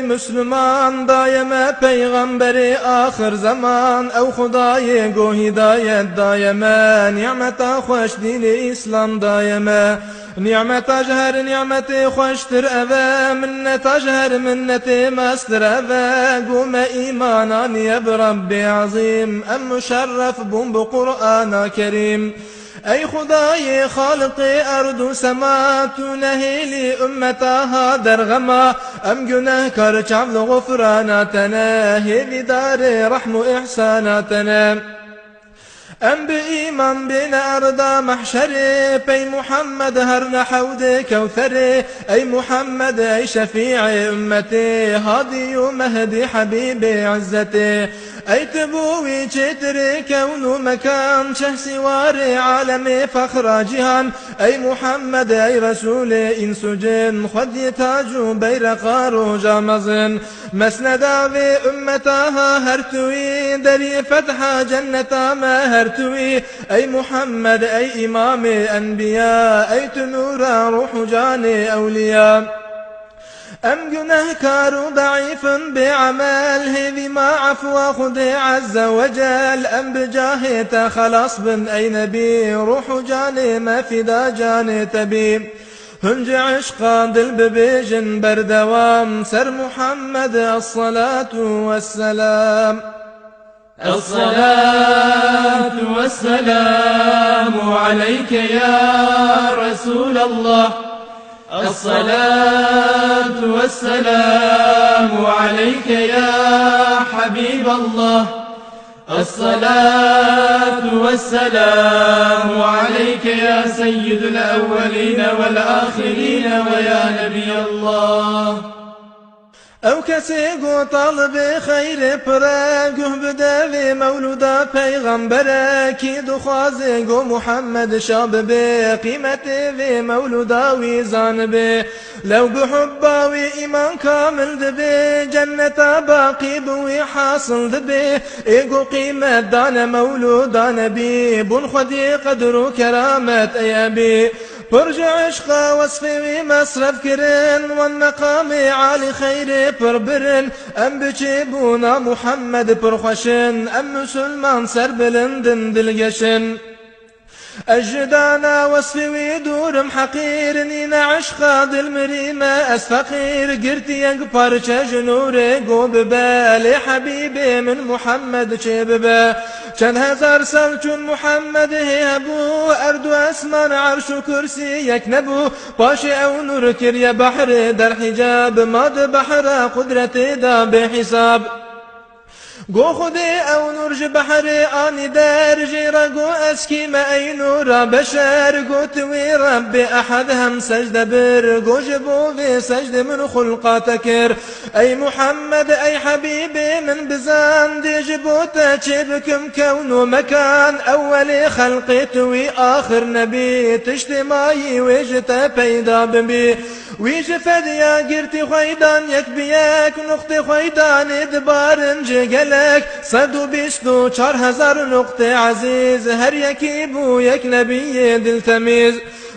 مسلمان دايما پیغمبر آخر زمان او خدای گو هدایت دايما نعمتا خوش دین اسلام دايما نعمتا جهر نعمت خوشتر اوه منتا جهر منت مستر اوه قوم ایمانان يب رب عظيم ام مشرف بوم بقرآن كريم ای خدای خالق ارض و سما تو نهیلی امتها در غما ام گناه کار چعبل غفراناتنا هیلی دار رحم و احساناتنا ام بإيمان بين أرضا محشري بي محمد هر نحود كوثري أي محمد أي شفيع أمتي هادي ومهدي حبيبي عزتي أي تبوي جتري كون مكان شهسي واري عالمي فخر جهان أي محمد أي رسول إنس جن خد تاج بيرقار جامزن مسندا في أمتها هرتوي دري فتح جنة ما هرتوي أي محمد أي إمام أنبياء أي تنور روح جاني أولياء ام گناه كار ضعيف بعمل هذي ما عفو خدي عز وجل ام بجاهته خلاص بن اي نبي روح جاني ما فدا جاني تبي هنج عشقا دل ببيجن بردوام سر محمد الصلاة والسلام الصلاة والسلام عليك يا رسول الله الصلاة والسلام عليك يا حبيب الله الصلاة والسلام عليك يا سيد الأولين والآخرين ويا نبي الله او کسی گو طالب خیر پره گوه بده مولودا پیغمبره کی دخوازه گو محمد شاب به قیمت و مولودا وی زانبه لو بحبا و ایمان کامل دبه جنتا باقی بوی حاصل دبه ایگو قیمت دان مولودا نبی بون خودی قدر و کرامت ایابی برج عشق وصفي مصرف كرن والمقام عالي خير بربرن ام بجيبونا محمد برخشن ام مسلمان سر بلندن دلقشن الجدانا وصفي ويدورم حقير نينا عشقا دل مريمة اسفقير قرتي يقبر جنوري قوب بالي حبيبي من محمد شببه كان هزار سلچون محمد هي ابو اردو اسمان عرش كرسي يكنبو باشي او نور كريا بحر در حجاب ماد بحر قدرتي دا بحساب گو خودی او نور بحر آنی در جیرا گو اسکی ما ای نور بشر گو توی رب احد هم سجد بر گو جبو في سجد من خلقاتكر ای محمد ای حبیبی من بزان دی جبوتا چه بکم کون و مکان اولی خلقی توی آخر نبی تجتماعی ویجتا پیدا ببی ویج فدیا گرتی خویدان یک بیک نقطه خویدان ادبارن جگل صد و بیست و 4000 نقطه عزیز هر یکی بو یک نبی دل تمیز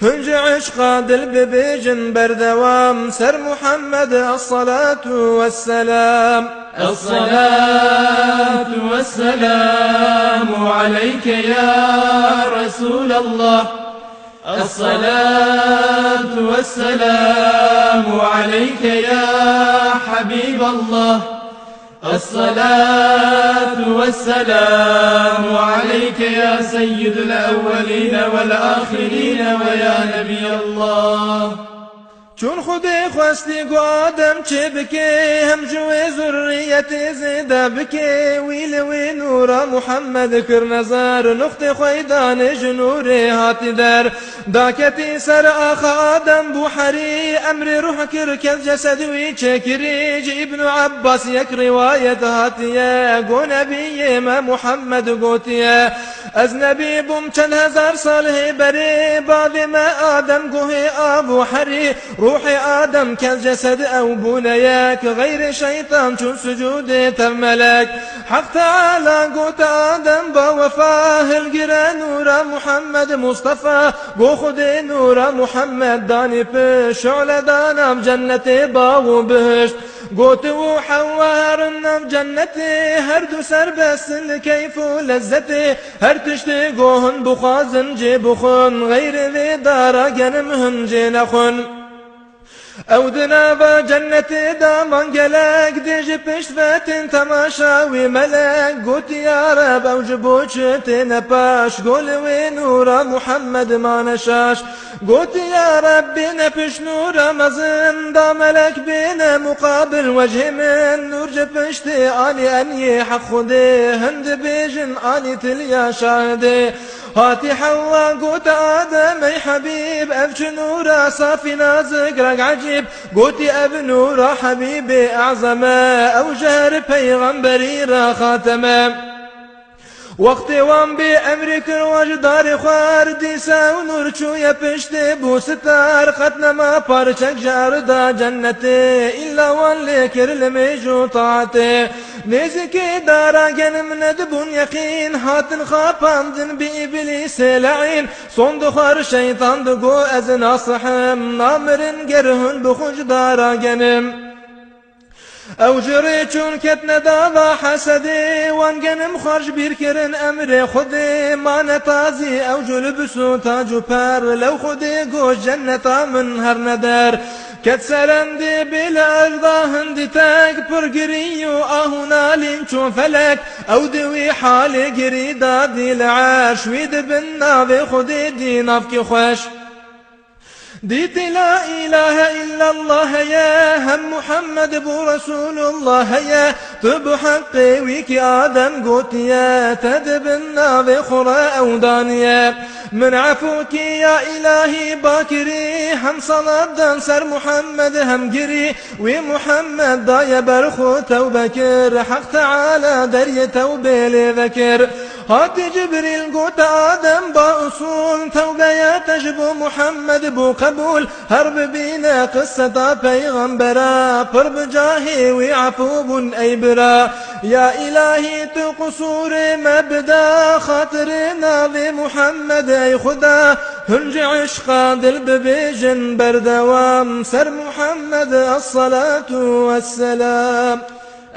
هنج عشقا دل ببیجن بردوام سر محمد الصلاة والسلام الصلاة والسلام عليك يا رسول الله الصلاة والسلام عليك يا حبيب الله الصلاة والسلام عليك يا سيد الأولين والآخرين ويا نبي الله چون خودی خواستی گو آدم چه بکه هم جوی ذریت زیده بکه ویل وی نورا محمد کر نظر نقط خویدان جنور هاتی در داکتی سر آخا آدم بوحری امر روح کر کل جسد وی چکریج ابن عباس یک روایت هاتیه گو نبی ما محمد گوتیه از نبی بوم چند هزار ساله بری بعد ما آدم گوه آبو حری روح آدم کل جسد او بونیک غیر شیطان چون سجود تر ملک حق تعالی گوت آدم با وفا هلگره نور محمد مصطفى گو خود نور محمد دانی پش شعل دانم جنت باو بهشت گوت و حوارنم جنت هر دو سر بسن کیف و لذت هر تشت گوهن بخوازن جی بخون غیر وی دارا گنم هنجی نخون او دنابا جنت دامان گلک دیج پشت فتن تماشاوی ملک گوت یا رب او جبوچت نپاش گول وی نورا محمد ما نشاش گوت یا رب بین پشت نورا مزن دا ملک بین مقابل وجه من نور جپشت آلی انی حق خوده هند بیجن آلی تلیا شاهده هاتي حوا قوت آدم اي حبيب افش نورا صافي نازق رق عجيب قوتي اب نورا حبيبي اعظما او جهر پیغمبري را خاتما وقت وان بی امریک وجدار خوار دیسا و نور چویا پشت بو ستار ختن ما پارچک جاردا جنت الا وان لیکر لمیجو طاعته نزکی دارا گنم ندبون یقین هاتن خاپاندن بی ابلیس لعین صند خوار شیطان دگو از ناصحم نامرن گرهن بخوش دارا گنم او جري چون كت نداوا حسدي وانگنم خرج بير كرن امر خدي ما نتازي او جلبسو تاجو پر لو خدي گوش جنتا من هر ندر كت سرندي بلا ارضا هندي تاك پر گريو آهونا لين چون فلك او دوي حالي گري دادي العاش ويد بالناوي خدي دي نافكي خوش ديت لا إله إلا الله يا هم محمد بو رسول الله يا تب حقي ويك آدم قوت يا تدبنا بخرى أو دانيا من عفوك يا إلهي باكري هم صلاة دانسر محمد هم قري ومحمد ضايا برخو توبكر حق تعالى دري توبي لذكر هات جبريل قوت آدم با أصول توبة يا تجبو محمد بو قبول هرب بينا قصة پیغمبرا پر بجاهي وعفو أي برا يا إلهي تقصور مبدا خاطرنا بمحمد أي خدا هنج عشقا دل ببيجن بردوام سر محمد الصلاة والسلام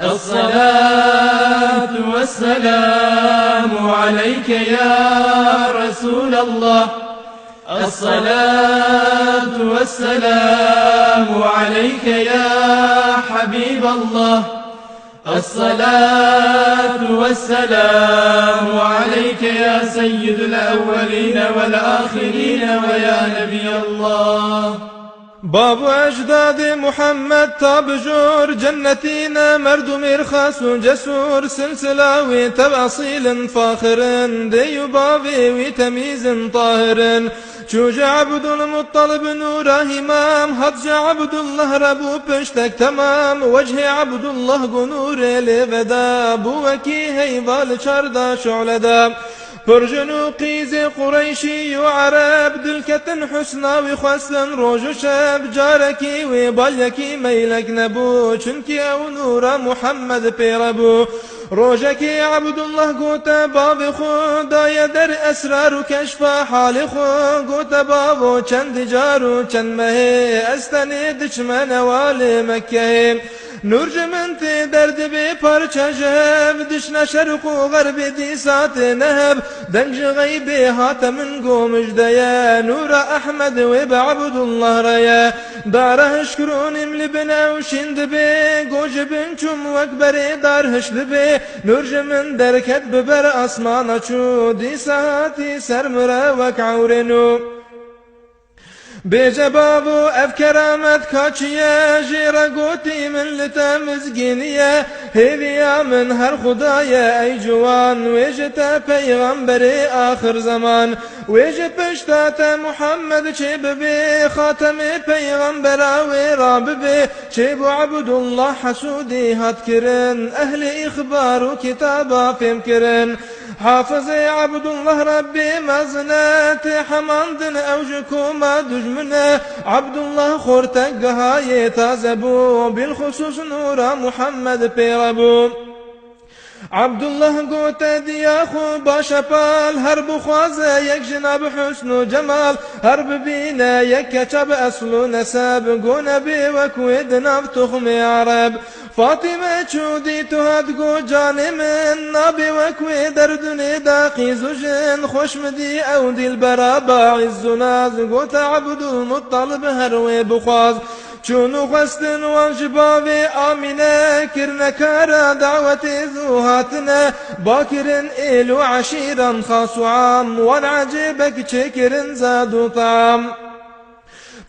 الصلاة والسلام عليك يا رسول الله الصلاة والسلام عليك يا حبيب الله الصلاة والسلام عليك يا سيد الأولين والآخرين ويا نبي الله باب اجداد محمد تابجور جنتينا مرد مرخص جسور سلسلاوي تبأصيل فاخر دي بابي وتمييز طاهر شوج عبد المطلب نور همام هضج عبد الله ربو بشتك تمام وجه عبد الله قنور لبدا بوكي هيبال شردا شعلدا فرجنو قيز قريشي وعرب دلكتن حسنا وخسن روج شاب جاركي وباليكي ميلك نبو چنكي او نور محمد بيربو روجكي عبد الله قوتا باب خدا يدر اسرار كشفا حال خو قوتا بابو چند جارو چند مهي استني دشمن وال مكه نور جمنت درد بي پارچه جهب دشنا شرق و غرب دي سات نهب دنج غيبي هاتمن قومج ديا نور احمد وبعبد الله ريا داره شكرون ملبنا وشند بي قوج بنچم واكبر دارهش لبي نور جمن دركت ببر اسمانا چو دي ساتي سرمرا وكعورنو بجبابو افكرامت كاتشيا جيرا قوتي من لتمزقينيا هذيا من هر خدايا اي جوان ويجتا پیغمبري اخر زمان ويجت بشتاتا محمد چيب بي خاتم پیغمبرا وراب بي چيب عبد الله حسودي هات كرن اهل اخبار كتابا فهم كرن حافظي عبد الله ربي مزنات حماندن أوجكما دجمنا عبد الله خورتك هاي تازبو بالخصوص نور محمد بيربو عبد الله قوت دياخو باشپال هرب خوازه یک جناب حسن و جمال هرب بينا یک كتب اصل و نسب قو نبي وكويد ناب تخم عرب فاطمة چودي تهد قو جاني من نابي وكوي دردني داقي زوجن خوش مدي او دي البرابا عز ناز قوت عبد المطلب هروي بخواز چونو خستن وانجباوي آمنة كرنا كارا دعوة زوهاتنا باكرن إلو عشيرا خاص عام والعجبك چكرن زادو طعام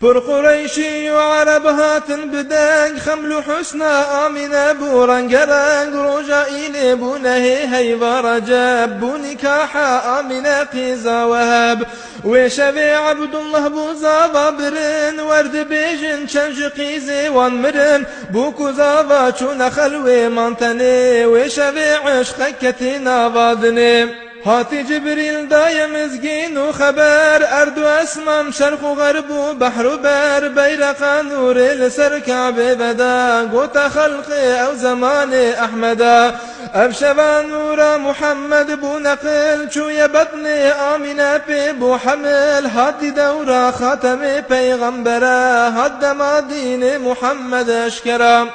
پر قريشي وعرب هاتن بدنگ خملو حسنا آمنة بو رنگرنگ روجا إلي بو نهي هيوا رجب بو نكاحا آمنة قيزا وهب وشوي عبد الله بو زابا برن ورد بيجن چنج قيزي وان مرن بو كزابا چون خلوي مانتني وشوي عشق كتنا وادني هاتي جبريل دايم مزقين وخبر أردو أسمام شرق وغرب وبحر وبر بيرق نور لسر كعبة بدا قوت خلقي أو زمان أحمدا أبشبا نور محمد بو نقل شو يبطني آمنة بو حمل هاتي دورا خاتم پیغمبرا هاد ما دين محمد أشكرا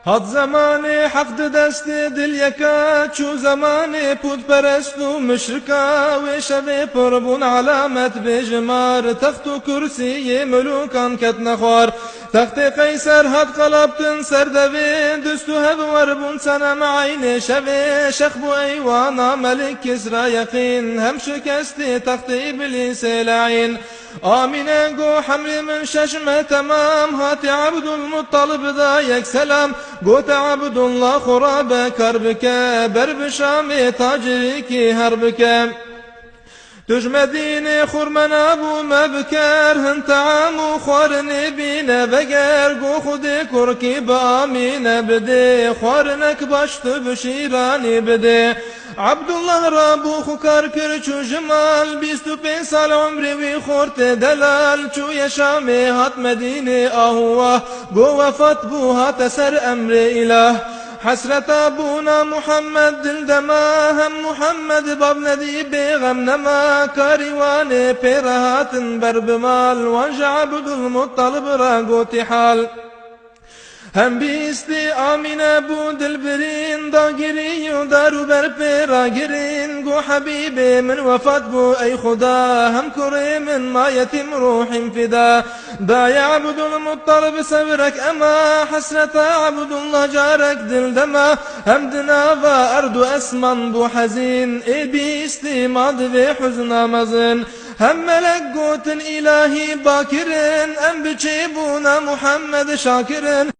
هاد زماني حفظ دست دل يكا چو زماني پود پرستو مشركا وشوي پربون علامت بجمار تخت و كرسي ملوكان كت نخوار تخت قيصر هاد قلبتن سردوين دستو هب وربون سنم عين شوي شخبو ايوانا ملك كسرى يقين هم شكستي تخت ابليس لعين آمنة قو حمل من ششمة تمام هاتي عبد المطلب ذايك سلام قوت عبد الله خراب كربك برب شامي تاجريك هربك تج مدينة خرمن أبو مبكر هنت عامو خورني بينا بقر قو خدي كركي بامين بدي خورنك باشت بشيراني بدي عبد الله رابو خكر كرچو جمال 25 سال عمري وخورت دلال چو يشامي هات مدينة آهوه قو وفات بو هات سر أمر إله حسرت ابونا محمد دل دما هم محمد باب ندی بیغم نما کاریوان پیرهاتن بر بمال وانج عبد المطلب را گوتی حال هم بیستی آمینه بو دل برین دا گری و دارو بر پیرا گرین گو حبیبی من وفات بو ای خدا هم کری من ما یتیم روحیم فدا دا یا عبد المطلب صبرك اما حسرت عبد الله جارك دل دما هم دناوا ارض اسمن بو حزين ای بیستی ماد و حزن مزن هم ملك قوت الهی باكرن ام بچی بونا محمد شاكرن